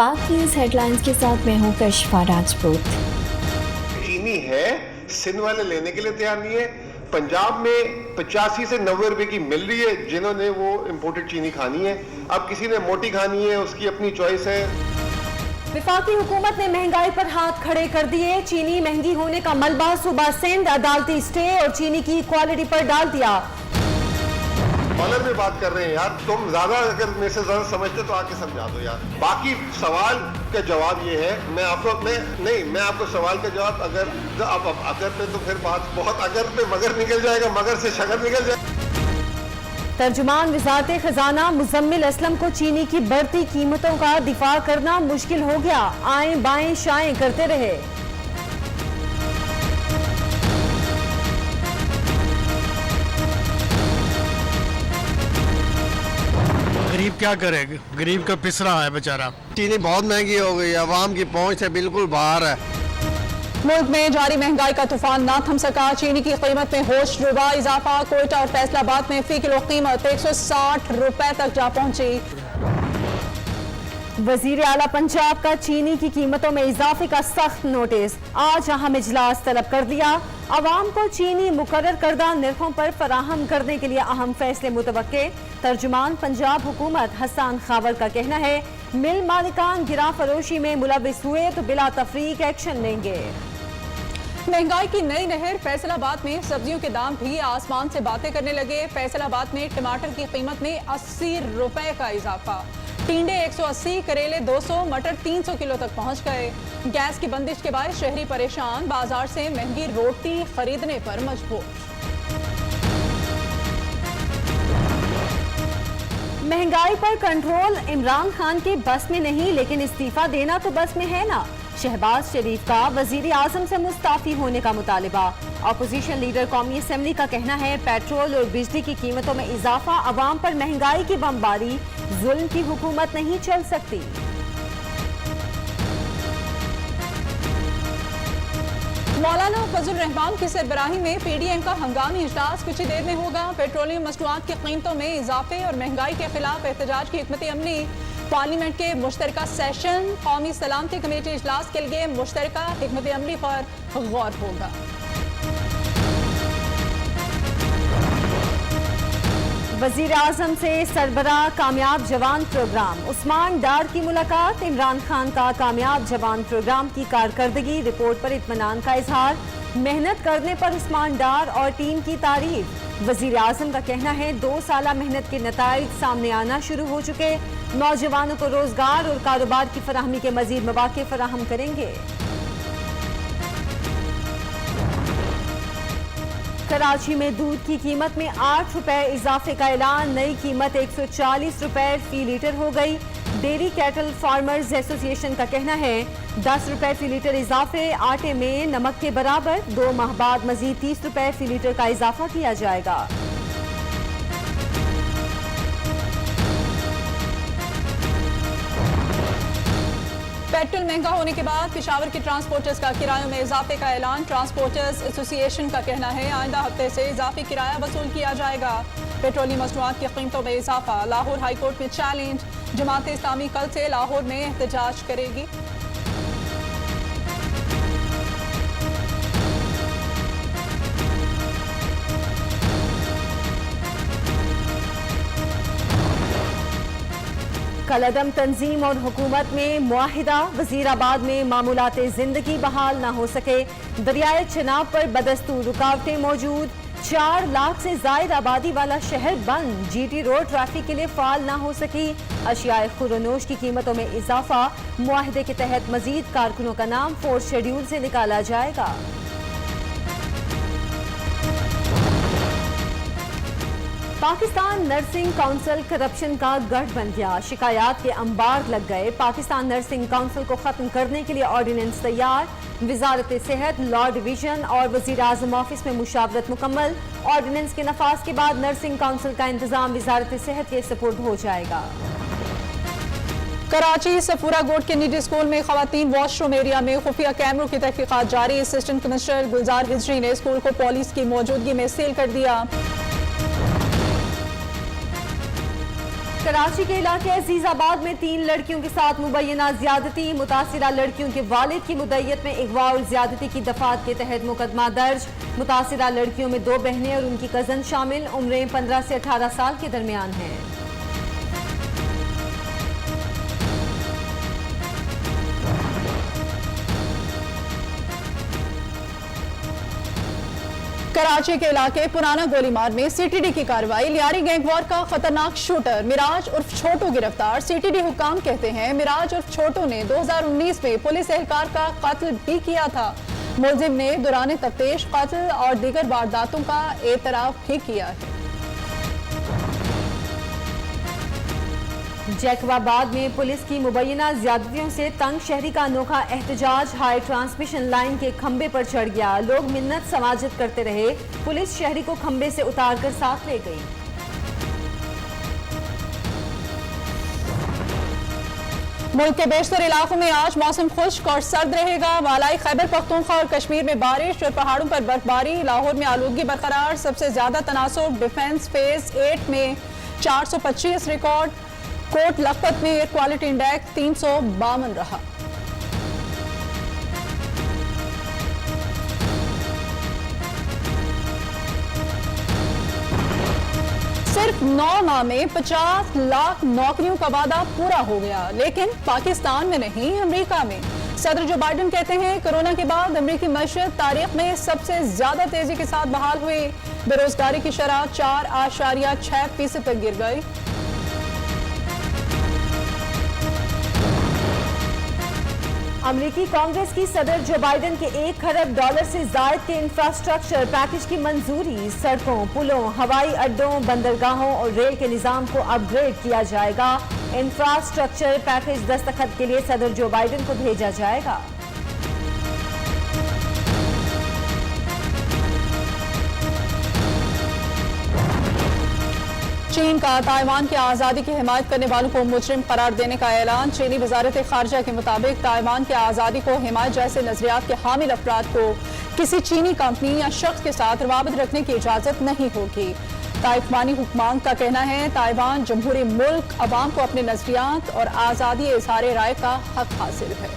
पाक news headlines के साथ मैं हूं कशिफा राजपूत। चीनी है, सिंध वाले लेने के लिए तैयार नहीं है। पंजाब में 85 से 90 रुपए की मिल रही है जिन्होंने वो इंपोर्टेड चीनी खानी है। अब किसी ने मोटी खानी है, उसकी अपनी चॉइस है। वफाकी हुकूमत ने महंगाई पर हाथ खड़े कर दिए। चीनी महंगी होने का मलबा सूबा सिंध अदालती स्टे और चीनी की क्वालिटी पर डाल दिया। डॉलर में बात कर रहे हैं यार, तुम ज्यादा अगर मेरे से ज्यादा समझते तो आके समझा दो यार। बाकी सवाल का जवाब ये है, मैं आपको सवाल का जवाब अगर पे तो फिर बात बहुत अगर पे मगर निकल जाएगा, मगर से शगर निकल जाएगा। तर्जुमान वजारत खजाना मुजम्मिल असलम को चीनी की बढ़ती कीमतों का दिफा करना मुश्किल हो गया। आए बाएं शाएं करते रहे। गरीब क्या करेगा, गरीब का पिस रहा है बेचारा। चीनी बहुत महंगी हो गई है, अवाम की पहुंच से बिल्कुल बाहर है। मुल्क में जारी महंगाई का तूफान ना थम सका। चीनी की कीमत में होश रुबा इजाफा। कोयटा और फैसलाबाद में फी किलो कीमत 160 रुपए तक जा पहुंची। वजीर आला पंजाब का चीनी की कीमतों में इजाफे का सख्त नोटिस। आज अहम इजलास तलब कर दिया। अवाम को चीनी मुकर्रर करदा निर्खों पर फराहम करने के लिए अहम फैसले मुतवक्के। तर्जुमान पंजाब हुकूमत हसन खावर का कहना है, मिल मालिकान गिरा फरोशी में मुलविस हुए तो बिला तफरीक एक्शन लेंगे। महंगाई की नई लहर। फैसलाबाद में सब्जियों के दाम भी आसमान से बातें करने लगे। फैसलाबाद में टमाटर की कीमत में 80 रुपए का इजाफा। टिंडे 180, करेले 200, मटर 300 किलो तक पहुंच गए। गैस की बंदिश के बाद शहरी परेशान। बाजार से महंगी रोटी खरीदने पर मजबूर। महंगाई पर कंट्रोल इमरान खान के बस में नहीं, लेकिन इस्तीफा देना तो बस में है ना। शहबाज शरीफ का वजीर आजम से मुस्ताफी होने का मुतालिबा। अपोजिशन लीडर कौमी असेंबली का कहना है, पेट्रोल और बिजली की कीमतों में इजाफा, अवाम पर महंगाई की बमबारी, जुल्म की हुकूमत नहीं चल सकती। मौलाना फजल रहमान की सरबराही में पीडीएम का हंगामी इजलास कुछ ही देर में होगा। पेट्रोलियम मसनूआत की कीमतों में इजाफे और महंगाई के खिलाफ एहतजाज की हिकमत अमली। पार्लियामेंट के मुश्तरका सेशन कौमी सलामती कमेटी इजलास के लिए मुश्तरका हिकमत अमली पर गौर होगा। वजीर आजम से सरबराह कामयाब जवान प्रोग्राम। उस्मान डार की मुलाकात। इमरान खान का कामयाब जवान प्रोग्राम की कारकर्दगी रिपोर्ट पर इत्मीनान का इजहार। मेहनत करने पर उस्मान डार और टीम की तारीफ। वजीर आजम का कहना है, 2 साला मेहनत के नताइज सामने आना शुरू हो चुके। नौजवानों को रोजगार और कारोबार की फराहमी के मजीद मौके फराहम करेंगे। कराची में दूध की कीमत में 8 रुपए इजाफे का ऐलान। नई कीमत 140 रुपए फी लीटर हो गई। डेयरी कैटल फार्मर्स एसोसिएशन का कहना है, 10 रुपए फी लीटर इजाफे। आटे में नमक के बराबर। 2 माह बाद मजीद 30 रुपए फी लीटर का इजाफा किया जाएगा। पेट्रोल महंगा होने के बाद पेशावर के ट्रांसपोर्टर्स का किरायों में इजाफे का ऐलान। ट्रांसपोर्टर्स एसोसिएशन का कहना है, आइंदा हफ्ते से इजाफी किराया वसूल किया जाएगा। पेट्रोलियम मसनूआत की कीमतों में इजाफा। लाहौर हाईकोर्ट में चैलेंज। जमात इस्लामी कल से लाहौर में एहतजाज करेगी। कलअदम तंजीम और हुकूमत में मुआहिदा। वजीराबाद में मामूलाते जिंदगी बहाल न हो सके। दरियाए चिनाब पर बदस्तूर रुकावटें मौजूद। 4 लाख से जायद आबादी वाला शहर बंद। जीटी रोड ट्रैफिक के लिए फाल न हो सकी। अशियाए खुरनोश की कीमतों में इजाफा। मुआहिदे के तहत मजीद कारकुनों का नाम 4 शेड्यूल से निकाला जाएगा। पाकिस्तान नर्सिंग काउंसिल करप्शन का गढ़ बन गया। शिकायत के अंबार लग गए। पाकिस्तान नर्सिंग काउंसिल को खत्म करने के लिए ऑर्डिनेंस तैयार। वजारत सेहत, लॉ डिवीजन और वजीर आजम ऑफिस में मुशावरत मुकम्मल। ऑर्डिनेंस के नफाज के बाद नर्सिंग काउंसिल का इंतजाम वजारत सेहत के सुपुर्द हो जाएगा। कराची सफूरा गोट के निजी स्कूल में खवातीन वॉशरूम एरिया में खुफिया कैमरों की तहकीकात जारी। असिस्टेंट कमिश्नर गुलजार हिजरी ने स्कूल को पुलिस की मौजूदगी में सील कर दिया। कराची के इलाके अजीजाबाद में 3 लड़कियों के साथ मुबैना ज्यादती, मुतासिरा लड़कियों के वालिद की मुद्दत में अगवा और ज्यादती की दफात के तहत मुकदमा दर्ज। मुतासिरा लड़कियों में 2 बहनें और उनकी कजन शामिल, उम्रें 15 से 18 साल के दरमियान हैं। कराची के इलाके पुराना गोलीमार में सीटीडी की कार्रवाई। लियारी गैंगवार का खतरनाक शूटर मिराज उर्फ छोटू गिरफ्तार। सीटीडी हुक्काम कहते हैं मिराज उर्फ छोटू ने 2019 में पुलिस एहलकार का कत्ल भी किया था। मुलजिम ने दौरान तफ्तीश कत्ल और दीगर वारदातों का एतराफ भी किया है। जैकबाबाद में पुलिस की मुबैना ज्यादतियों से तंग शहरी का अनोखा एहतजाज। हाई ट्रांसमिशन लाइन के खंबे पर चढ़ गया, लोग मिन्नत समाजत करते रहे, पुलिस शहरी को खंबे से उतारकर साथ ले गई। मुल्क के बेशतर इलाकों में आज मौसम खुश्क और सर्द रहेगा। वालाई खैबर पख्तूनख्वा और कश्मीर में बारिश और पहाड़ों पर बर्फबारी। लाहौर में आलूदगी बरकरार। सबसे ज्यादा तनासुब डिफेंस फेज 8 में 425 रिकॉर्ड। कोट लखपत में एयर क्वालिटी इंडेक्स 352 रहा। सिर्फ 9 माह में 50 लाख नौकरियों का वादा पूरा हो गया, लेकिन पाकिस्तान में नहीं, अमेरिका में। सदर जो बाइडेन कहते हैं कोरोना के बाद अमेरिकी मईशत तारीख में सबसे ज्यादा तेजी के साथ बहाल हुई। बेरोजगारी की शरह 4.6% तक गिर गई। अमेरिकी कांग्रेस की सदर जो बाइडेन के $1 खरब से जायद के इंफ्रास्ट्रक्चर पैकेज की मंजूरी। सड़कों, पुलों, हवाई अड्डों, बंदरगाहों और रेल के निजाम को अपग्रेड किया जाएगा। इंफ्रास्ट्रक्चर पैकेज दस्तखत के लिए सदर जो बाइडेन को भेजा जाएगा। चीन का ताइवान की आज़ादी की हिमायत करने वालों को मुजरिम करार देने का ऐलान। चीनी वजारत खारजा के मुताबिक ताइवान की आज़ादी को हिमायत जैसे नजरियात के हामिल अफराद को किसी चीनी कंपनी या शख्स के साथ रवाबत रखने की इजाज़त नहीं होगी। ताइवानी हुक्मान का कहना है ताइवान जमहूरी मुल्क, अवाम को अपने नजरियात और आज़ादी इज़हार राय का हक हासिल है।